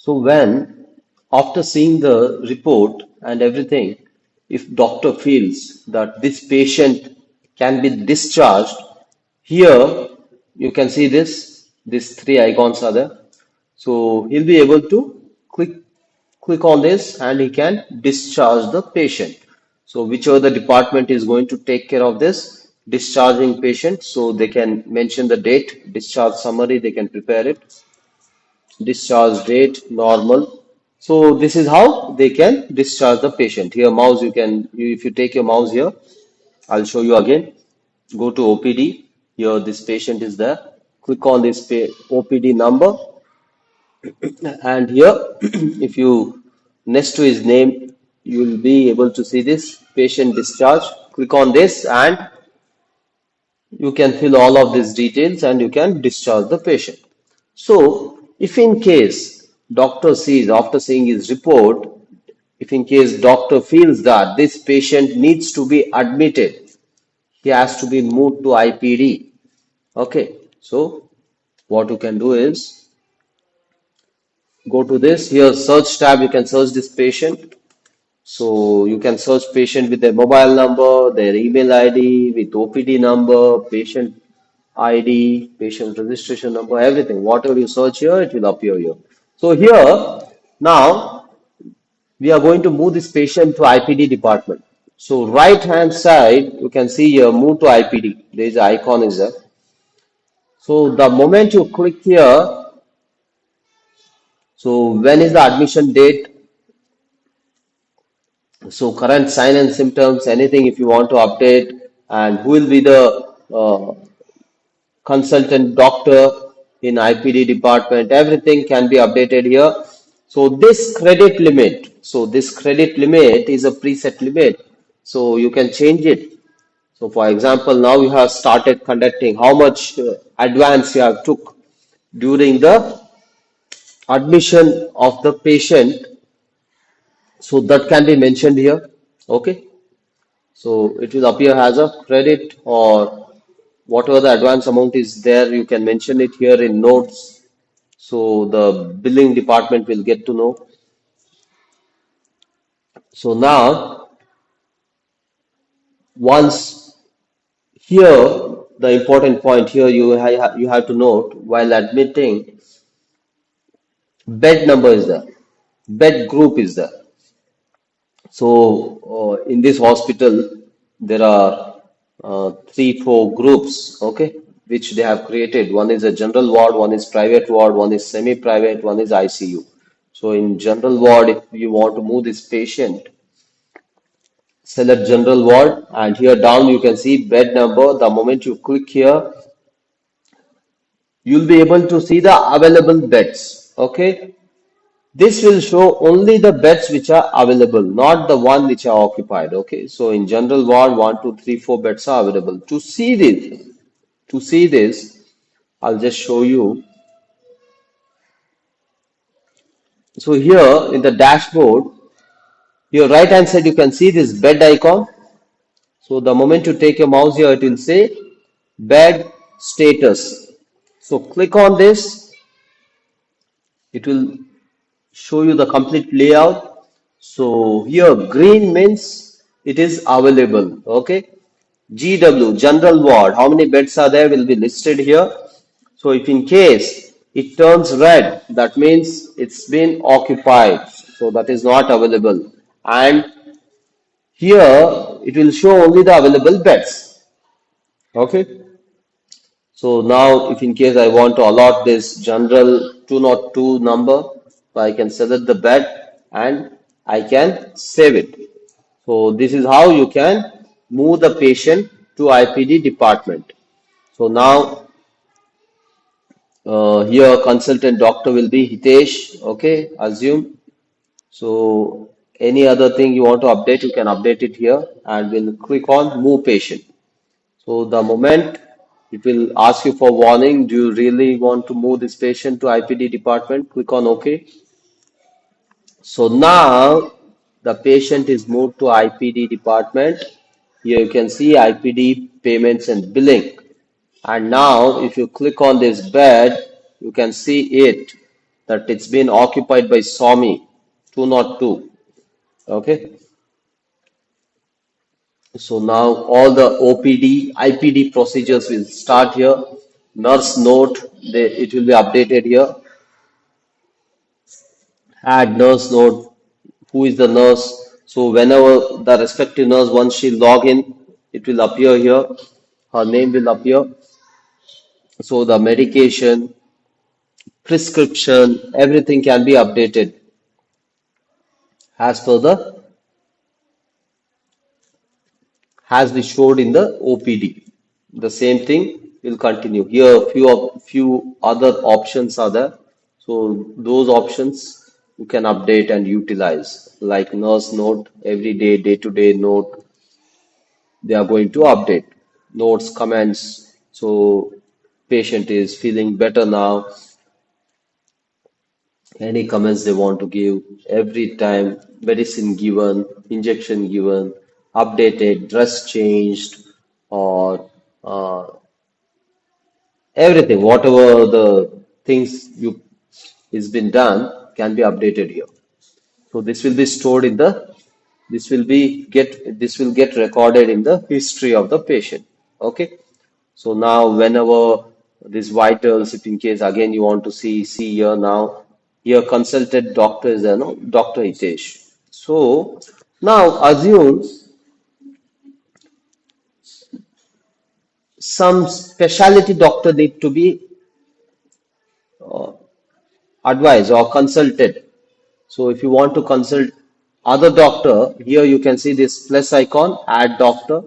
So when, after seeing the report and everything, if doctor feels that this patient can be discharged, here you can see these three icons are there. So he'll be able to click on this and he can discharge the patient. So whichever the department is going to take care of this discharging patient, so they can mention the date, discharge summary, they can prepare it, discharge date, normal. So this is how they can discharge the patient. Here mouse if you take your mouse here, I'll show you again. Go to OPD. Here this patient is there. Click on this OPD number and here if you next to his name you will be able to see this patient discharge. Click on this and you can fill all of these details and you can discharge the patient. So if in case doctor sees after seeing his report, if in case doctor feels that this patient needs to be admitted, he has to be moved to IPD. Okay, so what you can do is go to this here search tab, you can search this patient. So you can search patient with their mobile number, their email ID, with OPD number, patient ID, patient registration number, everything. Whatever you search here, it will appear here. So here, now we are going to move this patient to IPD department. So right hand side, you can see here, move to IPD. There is an icon is there. So the moment you click here, so when is the admission date? So current sign and symptoms, anything if you want to update, and who will be the consultant doctor in IPD department, everything can be updated here. So this credit limit is a preset limit. So you can change it. So for example, now you have started conducting how much advance you have took during the admission of the patient. So that can be mentioned here. Okay. So it will appear as a credit or whatever the advance amount is there, you can mention it here in notes. So the billing department will get to know. So now, once here, the important point here you have to note while admitting, bed number is there, bed group is there. So in this hospital, there are three, four groups, okay, which they have created. One is a general ward, one is private ward, one is semi-private, one is ICU. So in general ward, if you want to move this patient, select general ward, and here down you can see bed number. The moment you click here, you'll be able to see the available beds, okay. This will show only the beds which are available, not the one which are occupied. Okay, so in general ward, 1, 2, 3, 4 beds are available. To see this, I'll just show you. So here in the dashboard, here right hand side, you can see this bed icon. So the moment you take your mouse here, it will say bed status. So click on this. It will show you the complete layout. So here green means it is available. Okay. GW, general ward, how many beds are there will be listed here. So if in case it turns red, that means it's been occupied. So that is not available. And here it will show only the available beds. Okay. So now if in case I want to allot this general 202 number, so I can select the bed and I can save it. So this is how you can move the patient to IPD department. So now here consultant doctor will be Hitesh, okay, assume. So any other thing you want to update, you can update it here and we'll click on move patient. So the moment it will ask you for warning, do you really want to move this patient to IPD department? Click on OK. So now the patient is moved to IPD department. Here you can see IPD payments and billing. And now if you click on this bed, you can see it. that it's been occupied by Swami 202. Okay, so now all the OPD, IPD procedures will start here. Nurse note, it will be updated here. Add nurse note, who is the nurse. So whenever the respective nurse, once she log in, it will appear here. Her name will appear. So the medication, prescription, everything can be updated as per the as we showed in the OPD. The same thing will continue. Here, few other options are there. So those options you can update and utilize, like nurse note, every day, day-to-day note. They are going to update notes, comments. So patient is feeling better now. Any comments they want to give every time, medicine given, injection given, updated, dress changed, or everything, whatever the things you is been done can be updated here. So this will be stored in the this will get recorded in the history of the patient. Okay. So now whenever these vitals, if in case again you want to see here now, here consulted doctor is there, no? Dr. Hitesh. So now assume some specialty doctor need to be advised or consulted. So if you want to consult other doctor, here you can see this plus icon, add doctor.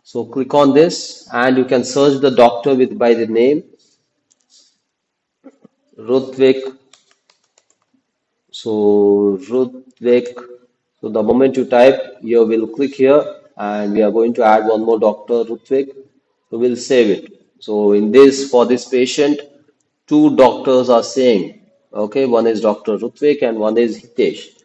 So click on this and you can search the doctor with by the name Rutvik. So Rutvik. So the moment you type, you will click here and we are going to add one more doctor, Rutvik. So we'll save it. So in this, for this patient, two doctors are saying, okay, one is Dr. Rutvik and one is Hitesh.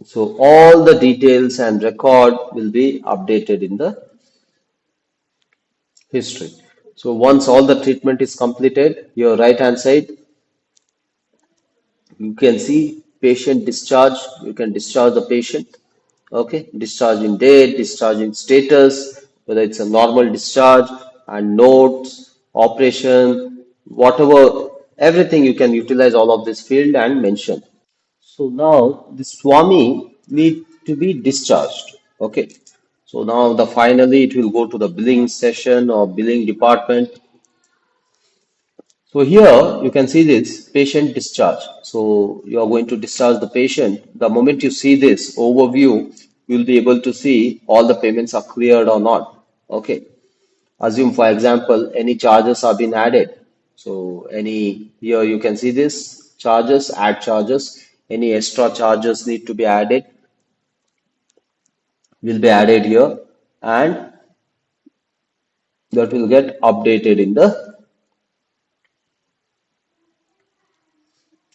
So all the details and record will be updated in the history. So once all the treatment is completed, your right hand side, you can see patient discharge. You can discharge the patient. Okay, discharging date, discharging status, whether it's a normal discharge and notes, operation, whatever, everything you can utilize all of this field and mention. So now the Swami need to be discharged. Okay. So now the finally it will go to the billing session or billing department. So here you can see this patient discharge. So you are going to discharge the patient. The moment you see this overview, you will be able to see all the payments are cleared or not. Okay. Assume for example, any charges have been added. So any here you can see this charges, add charges. Any extra charges need to be added will be added here and that will get updated in the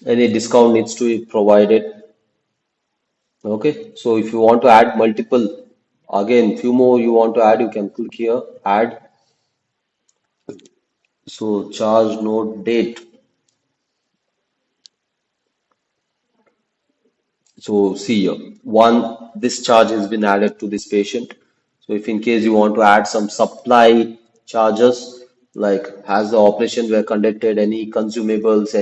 any discount needs to be provided. Okay, so if you want to add multiple, again, few more you want to add, you can click here, add. So charge note date. So see here, one, this charge has been added to this patient. So if in case you want to add some supply charges, like has the operation were conducted, any consumables,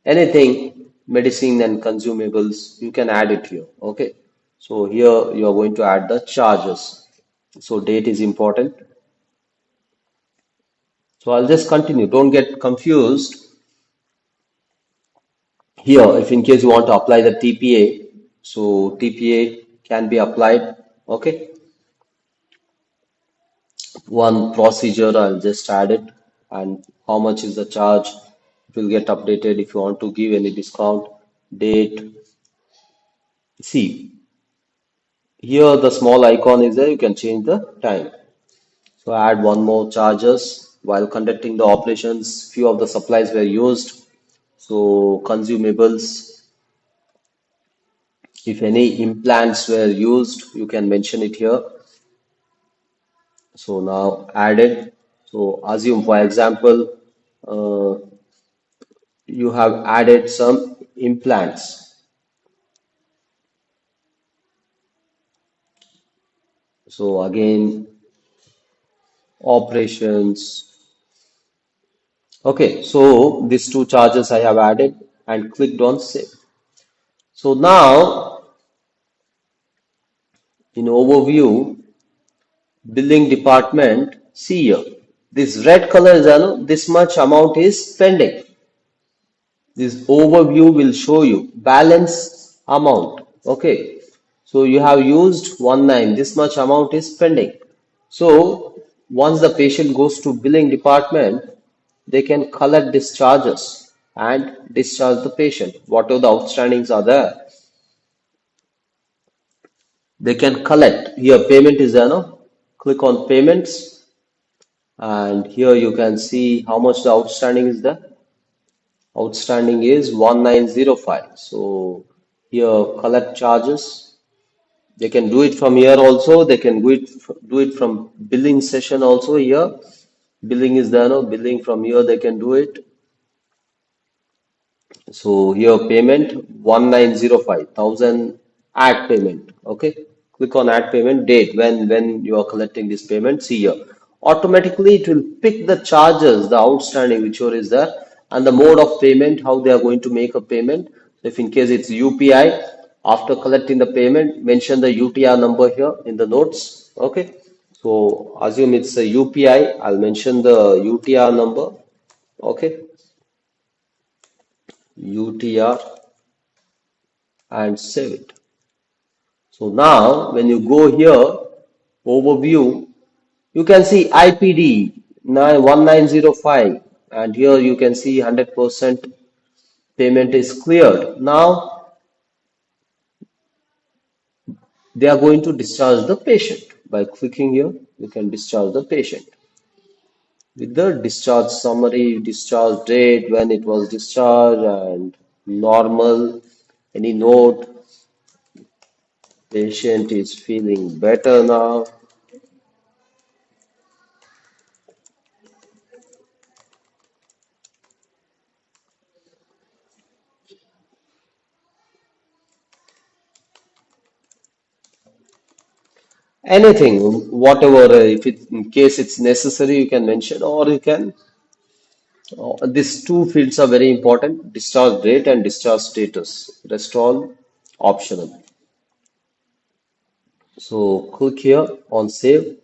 anything, medicine and consumables, you can add it here. Okay. So here you are going to add the charges. So date is important. So I'll just continue. Don't get confused. Here, if in case you want to apply the TPA, so TPA can be applied. Okay. One procedure, I'll just add it. And how much is the charge? It will get updated if you want to give any discount, date. See, here the small icon is there. You can change the time. So add one more charges while conducting the operations. Few of the supplies were used. So consumables, if any implants were used, you can mention it here. So now added. So assume for example, uh, you have added some implants. So again, operations. Okay, so these two charges I have added and clicked on save. So now in overview, billing department, see here. This red color is, this much amount is pending. This overview will show you balance amount. Okay. So you have used 19. This much amount is pending. So once the patient goes to billing department, they can collect discharges and discharge the patient. Whatever the outstandings are there, they can collect. Here payment is there, no? Click on payments and here you can see how much the outstanding is there. Outstanding is 1905. So here collect charges. They can do it from here also. They can do it from billing session also here. Billing is there, no? Billing from here they can do it. So here payment 1905 1000 add payment. Okay. Click on add payment date when you are collecting this payment. See here. Automatically it will pick the charges, the outstanding whichever is there, and the mode of payment, how they are going to make a payment. If in case it's UPI, after collecting the payment, mention the UTR number here in the notes. Okay. So assume it's a UPI. I'll mention the UTR number. Okay. UTR and save it. So now when you go here, overview, you can see IPD 1905 and here you can see 100% payment is cleared. Now they are going to discharge the patient. By clicking here, you can discharge the patient. With the discharge summary, discharge date, when it was discharged and normal, any note, patient is feeling better now. Anything, whatever, if it, in case it's necessary, you can mention, or you can. These two fields are very important: discharge date and discharge status. Rest all optional. So click here on save.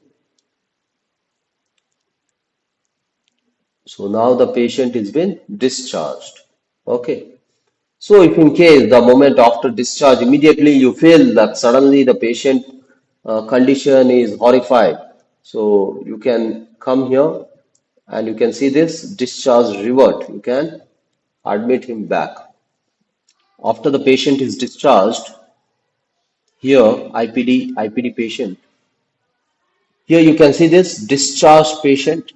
So now the patient is been discharged. Okay. So if in case the moment after discharge, immediately you feel that suddenly the patient condition is horrified. So you can come here and you can see this discharge revert. You can admit him back. After the patient is discharged, here IPD patient. Here you can see this discharged patient.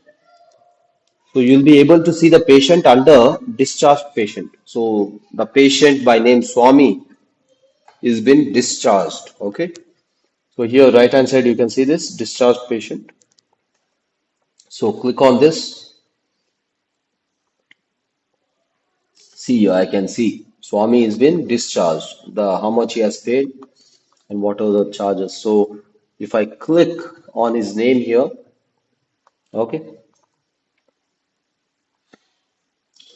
So you'll be able to see the patient under discharged patient. So the patient by name Swami is been discharged. Okay. So here right hand side you can see this discharged patient. So click on this. See here I can see Swami has been discharged. The how much he has paid and what are the charges. So if I click on his name here, okay,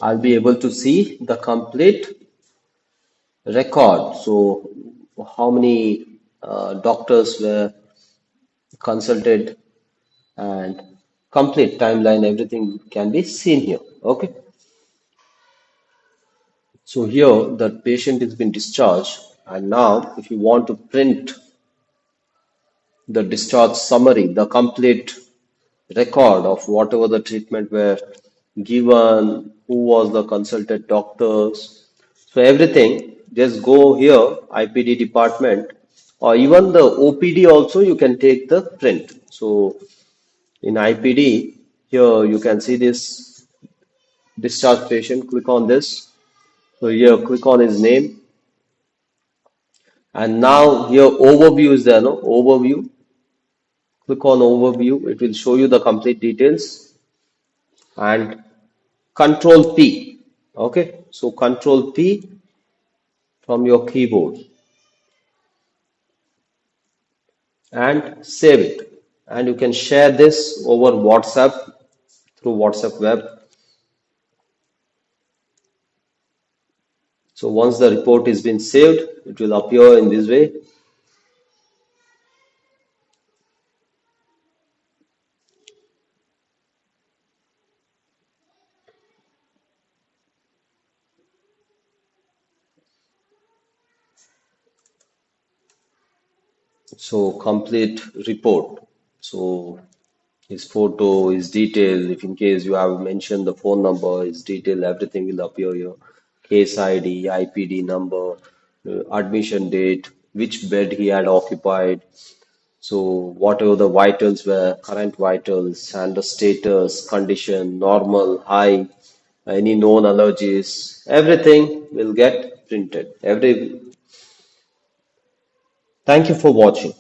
I'll be able to see the complete record. So how many doctors were consulted and complete timeline, everything can be seen here. Okay. So here the patient has been discharged and now if you want to print the discharge summary, the complete record of whatever the treatment were given, who was the consulted doctors. So everything, just go here, IPD department, or even the OPD also you can take the print. So in IPD, here you can see this discharge patient, click on this. So here click on his name. And now here overview is there, no? Overview. Click on overview. It will show you the complete details. And Control P. Okay, so Control P from your keyboard and save it. And you can share this over WhatsApp through WhatsApp web. So once the report is been saved, it will appear in this way. So complete report. So his photo, his detail, if in case you have mentioned the phone number, his detail, everything will appear here. Case ID, IPD number, admission date, which bed he had occupied. So whatever the vitals were, current vitals and the status, condition, normal, high, any known allergies, everything will get printed. Thank you for watching.